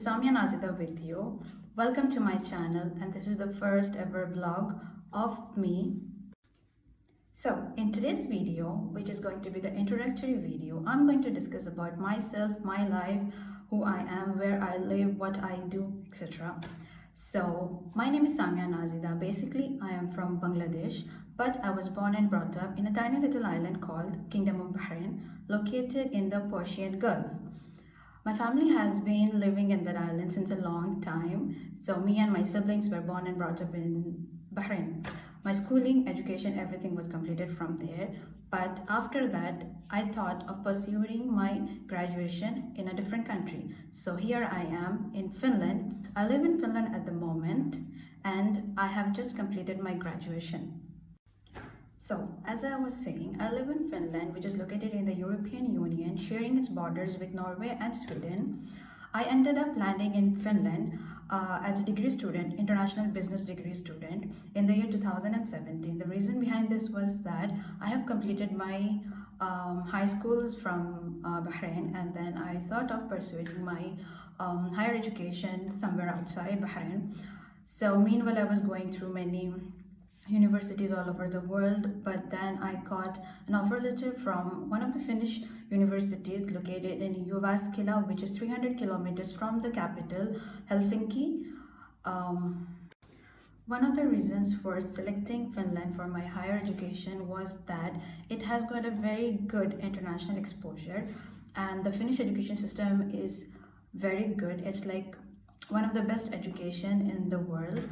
Samya Nazida with you. Welcome to my channel, and this is the first ever vlog of me. So, in today's video, which is going to be the introductory video, I'm going to discuss about myself, my life, who I am, where I live, what I do, etc. So, my name is Samya Nazida. Basically, I am from Bangladesh, but I was born and brought up in a tiny little island called Kingdom of Bahrain, located in the Persian Gulf. My family has been living in that island since a long time. So me and my siblings were born and brought up in Bahrain. My schooling, education, everything was completed from there. But after that, I thought of pursuing my graduation in a different country. So here I am in Finland. I live in Finland at the moment, and I have just completed my graduation. So, as I was saying, I live in Finland, which is located in the European Union, sharing its borders with Norway and Sweden. I ended up landing in Finland as a degree student, international business degree student, in the year 2017. The reason behind this was that I have completed my high schools from Bahrain, and then I thought of pursuing my higher education somewhere outside Bahrain. So, meanwhile, I was going through many universities all over the world, but then I got an offer letter from one of the Finnish universities located in Jyväskylä, which is 300 kilometers from the capital, Helsinki. One of the reasons for selecting Finland for my higher education was that it has got a very good international exposure, and the Finnish education system is very good. It's like one of the best education in the world.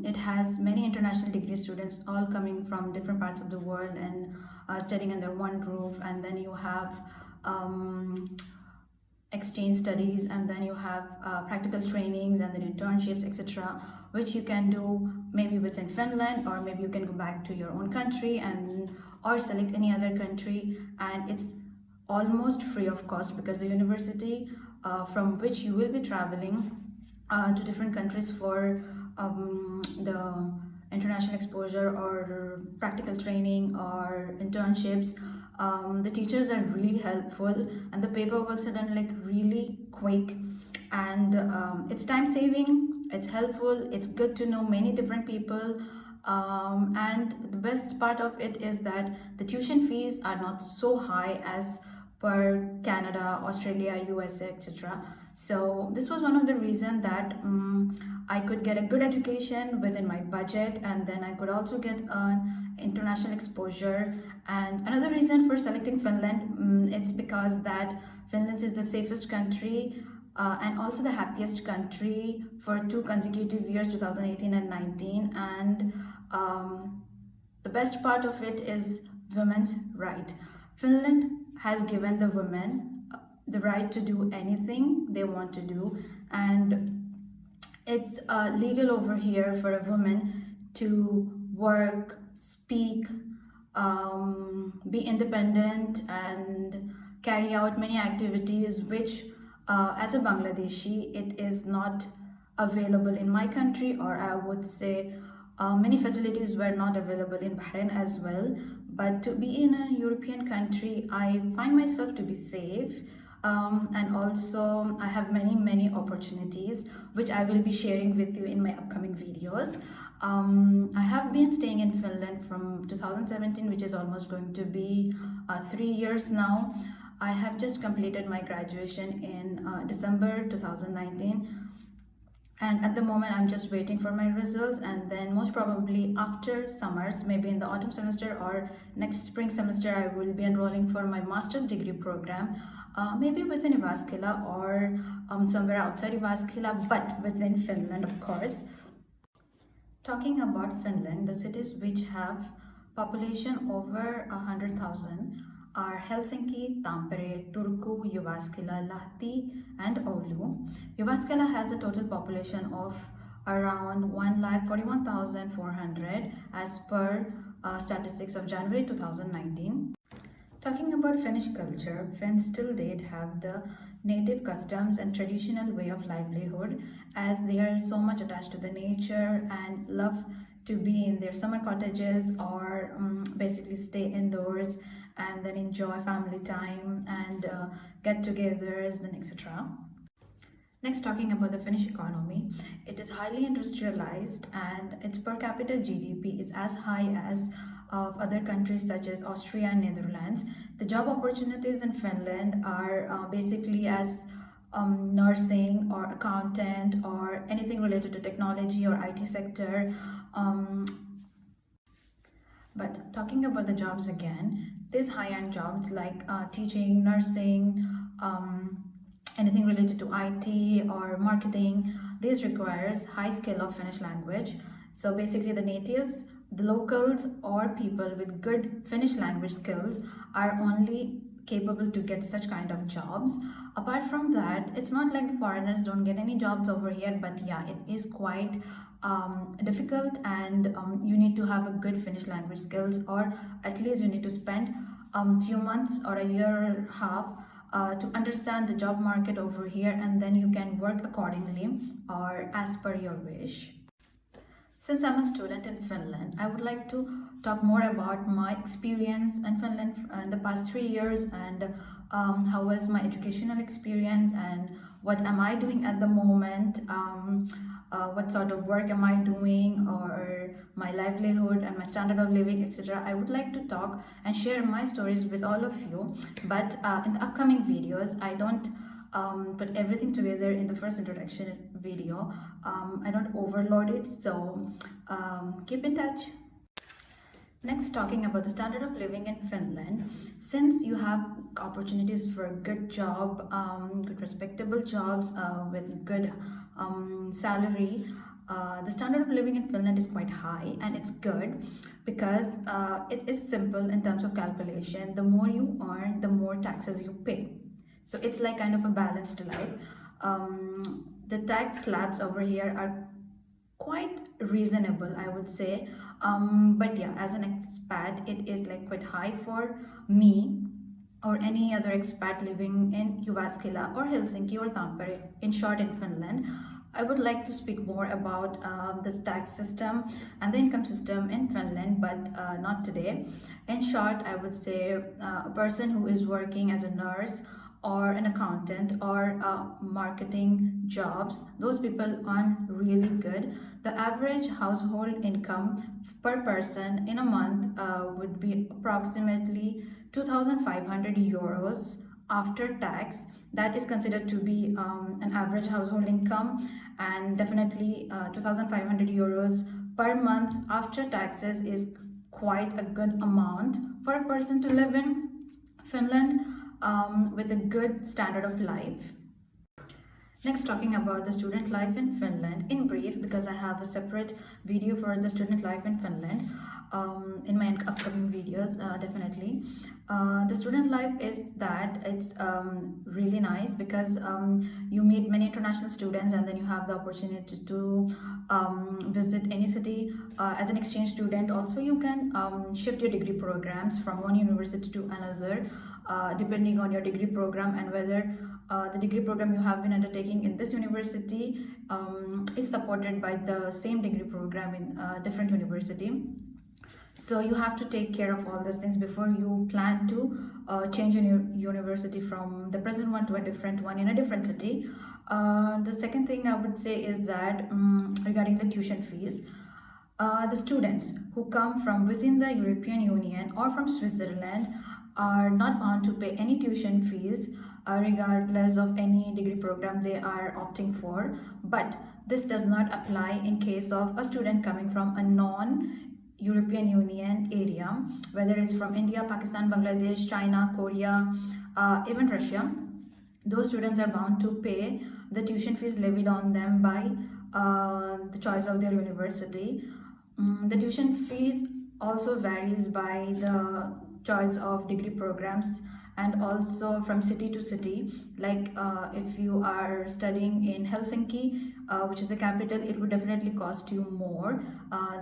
It has many international degree students all coming from different parts of the world and studying under one roof, and then you have exchange studies, and then you have practical trainings and then internships, etc., which you can do maybe within Finland, or maybe you can go back to your own country and or select any other country, and it's almost free of cost because the university from which you will be traveling to different countries for the international exposure or practical training or internships, the teachers are really helpful, and the paperwork are done like really quick, and it's time saving, it's helpful, it's good to know many different people, and the best part of it is that the tuition fees are not so high as per Canada, Australia, USA, etc. So this was one of the reasons that I could get a good education within my budget, and then I could also get an international exposure. And another reason for selecting Finland, it's because that Finland is the safest country and also the happiest country for 2 consecutive years, 2018 and 19. And the best part of it is women's right. Finland has given the women the right to do anything they want to do, and it's legal over here for a woman to work, speak, be independent, and carry out many activities which as a Bangladeshi it is not available in my country, or I would say many facilities were not available in Bahrain as well. But to be in a European country, I find myself to be safe, and also I have many opportunities which I will be sharing with you in my upcoming videos. I have been staying in Finland from 2017, which is almost going to be 3 years now. I have just completed my graduation in December 2019, and at the moment I'm just waiting for my results, and then most probably after summers, maybe in the autumn semester or next spring semester, I will be enrolling for my master's degree program, maybe within Jyväskylä or somewhere outside Jyväskylä, but within Finland, of course. Talking about Finland, the cities which have population over 100,000 are Helsinki, Tampere, Turku, Jyväskylä, Lahti, and Oulu. Jyväskylä has a total population of around 1,41,400 as per statistics of January 2019. Talking about Finnish culture, Finns till date have the native customs and traditional way of livelihood, as they are so much attached to the nature and love to be in their summer cottages or basically stay indoors and then enjoy family time and get-togethers and etc. Next, talking about the Finnish economy, it is highly industrialized and its per capita GDP is as high as of other countries such as Austria and Netherlands. The job opportunities in Finland are basically as nursing or accountant or anything related to technology or IT sector. Um, but talking about the jobs again, these high-end jobs like teaching, nursing, anything related to IT or marketing, this requires high skill of Finnish language. So basically the natives, the locals or people with good Finnish language skills are only capable to get such kind of jobs. Apart from that, it's not like the foreigners don't get any jobs over here, but yeah, it is quite difficult and you need to have a good Finnish language skills, or at least you need to spend few months or a year and a half to understand the job market over here, and then you can work accordingly or as per your wish. Since I'm a student in Finland, I would like to talk more about my experience in Finland in the past 3 years, and how was my educational experience and what am I doing at the moment, what sort of work am I doing, or my livelihood and my standard of living, etc. I would like to talk and share my stories with all of you, but in the upcoming videos, I don't put everything together in the first introduction video. I don't overload it, so keep in touch. Next, talking about the standard of living in Finland, since you have opportunities for a good job, good respectable jobs with good salary, the standard of living in Finland is quite high, and it's good because it is simple in terms of calculation. The more you earn, the more taxes you pay. So it's like kind of a balanced life. The tax slabs over here are quite reasonable, I would say. But yeah, as an expat, it is like quite high for me or any other expat living in Jyväskylä or Helsinki or Tampere, in short, in Finland. I would like to speak more about the tax system and the income system in Finland, but not today. In short, I would say a person who is working as a nurse or an accountant or marketing jobs, those people earn really good. The average household income per person in a month would be approximately 2,500 euros after tax. That is considered to be an average household income, and definitely 2,500 euros per month after taxes is quite a good amount for a person to live in Finland with a good standard of life. Next, talking about the student life in Finland in brief, because I have a separate video for the student life in Finland in my upcoming videos, definitely. The student life is that it's really nice because you meet many international students, and then you have the opportunity to visit any city as an exchange student. Also, you can shift your degree programs from one university to another depending on your degree program and whether the degree program you have been undertaking in this university is supported by the same degree program in a different university. So you have to take care of all these things before you plan to change your university from the present one to a different one in a different city. The second thing I would say is that regarding the tuition fees, the students who come from within the European Union or from Switzerland are not bound to pay any tuition fees regardless of any degree program they are opting for. But this does not apply in case of a student coming from a non-European Union area, whether it's from India, Pakistan, Bangladesh, China, Korea, even Russia. Those students are bound to pay the tuition fees levied on them by the choice of their university. The tuition fees also varies by the choice of degree programs and also from city to city. Like if you are studying in Helsinki, which is the capital, it would definitely cost you more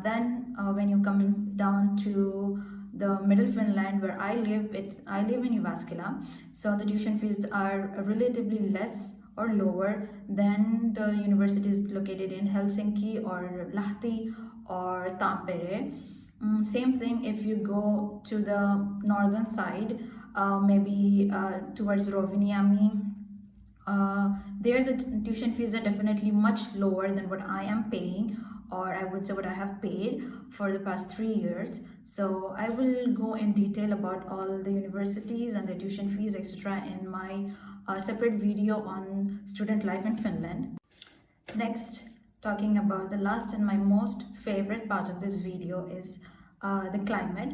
than when you come down to the middle Finland where I live. I live in Jyväskylä, so the tuition fees are relatively less or lower than the universities located in Helsinki or Lahti or Tampere. Same thing if you go to the northern side, maybe towards Rovaniemi There the tuition fees are definitely much lower than what I am paying, or I would say what I have paid for the past 3 years. So I will go in detail about all the universities and the tuition fees, etc., in my separate video on student life in Finland. Next, talking about the last and my most favorite part of this video is the climate.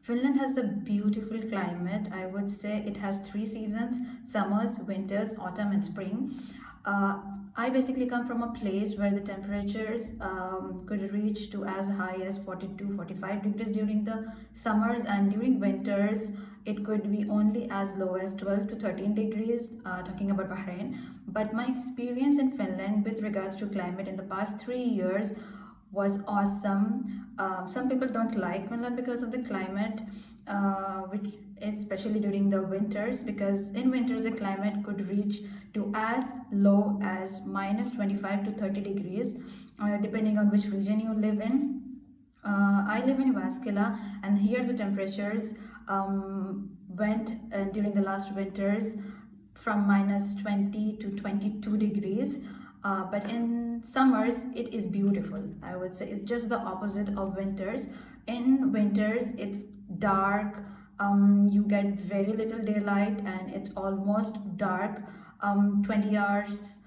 Finland has a beautiful climate. I would say it has three seasons: summers, winters, autumn, and spring. Uh, I basically come from a place where the temperatures could reach to as high as 42, 45 degrees during the summers, and during winters it could be only as low as 12 to 13 degrees, talking about Bahrain. But my experience in Finland with regards to climate in the past 3 years was awesome. Some people don't like Finland because of the climate, which is especially during the winters, because in winters the climate could reach to as low as minus 25 to 30 degrees, depending on which region you live in. I live in Vaskila, and here the temperatures went during the last winters from minus 20 to 22 degrees. But in summers, it is beautiful. I would say it's just the opposite of winters. In winters, it's dark. You get very little daylight, and it's almost dark 20 hours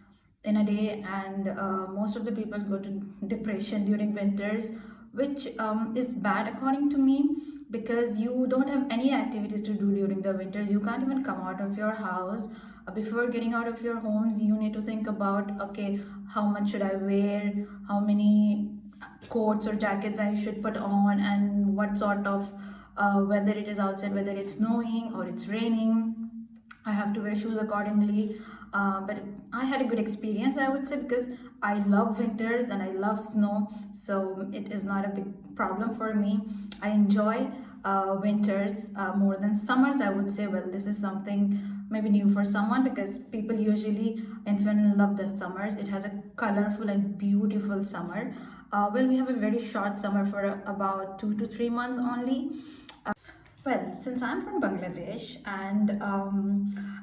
in a day, and most of the people go to depression during winters, which is bad according to me, because you don't have any activities to do during the winters. You can't even come out of your house. Before getting out of your homes, you need to think about, okay, how much should I wear, how many coats or jackets I should put on, and what sort of weather it is outside, whether it's snowing or it's raining. I have to wear shoes accordingly. But I had a good experience, I would say, because I love winters and I love snow, so it is not a big problem for me. I enjoy winters more than summers, I would say. Well, this is something maybe new for someone, because people usually in Finland love the summers. It has a colorful and beautiful summer. Well, we have a very short summer for about 2 to 3 months only. Well, since I'm from Bangladesh, and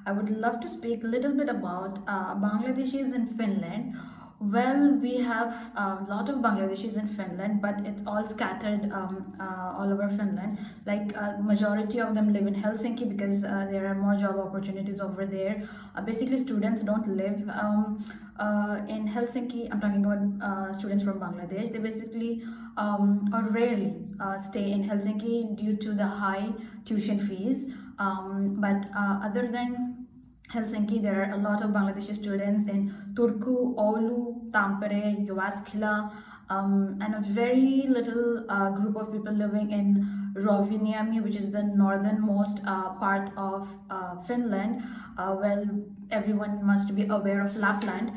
I would love to speak a little bit about Bangladeshis in Finland. Well, we have a lot of Bangladeshis in Finland, but it's all scattered all over Finland. Like majority of them live in Helsinki, because there are more job opportunities over there. Basically, students don't live in Helsinki. I'm talking about students from Bangladesh. They basically or rarely stay in Helsinki due to the high tuition fees. But other than Helsinki, there are a lot of Bangladeshi students in Turku, Oulu, Tampere, Jyväskylä, and a very little group of people living in Rovaniemi, which is the northernmost part of Finland. Well, everyone must be aware of Lapland.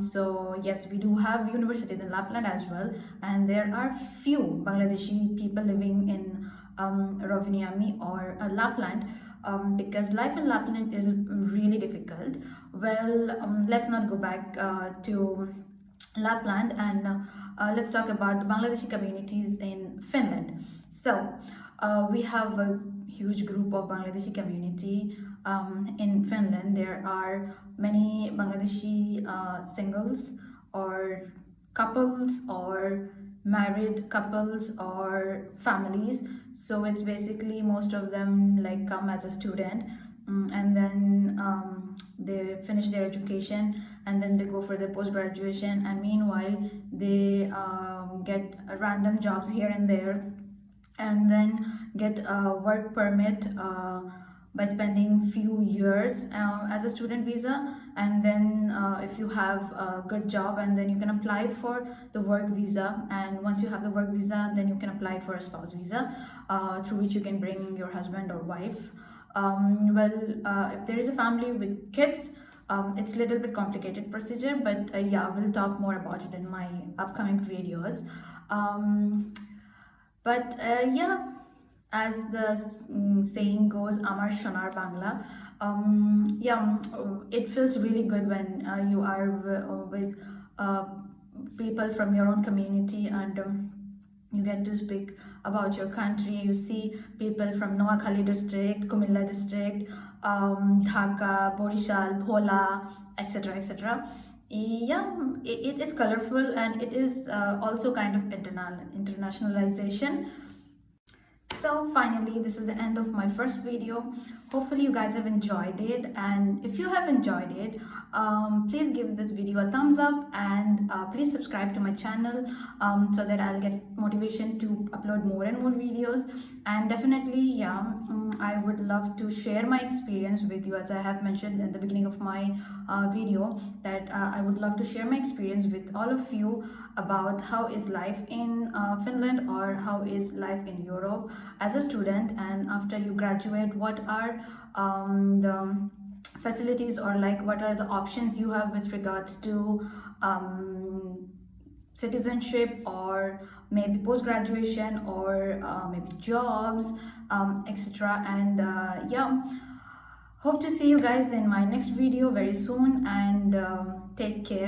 So yes, we do have universities in Lapland as well, and there are few Bangladeshi people living in Rovaniemi or Lapland, because life in Lapland is really difficult. Well, let's not go back to Lapland, and let's talk about the Bangladeshi communities in Finland. So we have a huge group of Bangladeshi community in Finland. There are many Bangladeshi singles or couples or married couples or families. So it's basically most of them like come as a student, and then they finish their education, and then they go for their post graduation, and meanwhile they get random jobs here and there, and then get a work permit by spending few years as a student visa. And then if you have a good job, and then you can apply for the work visa, and once you have the work visa, then you can apply for a spouse visa, through which you can bring your husband or wife. If there is a family with kids, it's a little bit complicated procedure, but yeah, we'll talk more about it in my upcoming videos. Yeah, as the saying goes, Amar Shonar Bangla. It feels really good when you are with people from your own community, and You get to speak about your country. You see people from Noakhali district, Kumilla district, Dhaka, Borishal, Bhola, etc. etc. Yeah, it is colorful, and it is also kind of internationalization. So finally, this is the end of my first video. Hopefully you guys have enjoyed it, and if you have enjoyed it, please give this video a thumbs up, and please subscribe to my channel, so that I'll get motivation to upload more and more videos. And definitely, yeah, I would love to share my experience with you, as I have mentioned in the beginning of my video, that I would love to share my experience with all of you about how is life in Finland, or how is life in Europe as a student. And after you graduate, what are the facilities, or like what are the options you have with regards to citizenship, or maybe post-graduation, or maybe jobs, etc. And yeah, hope to see you guys in my next video very soon, and take care.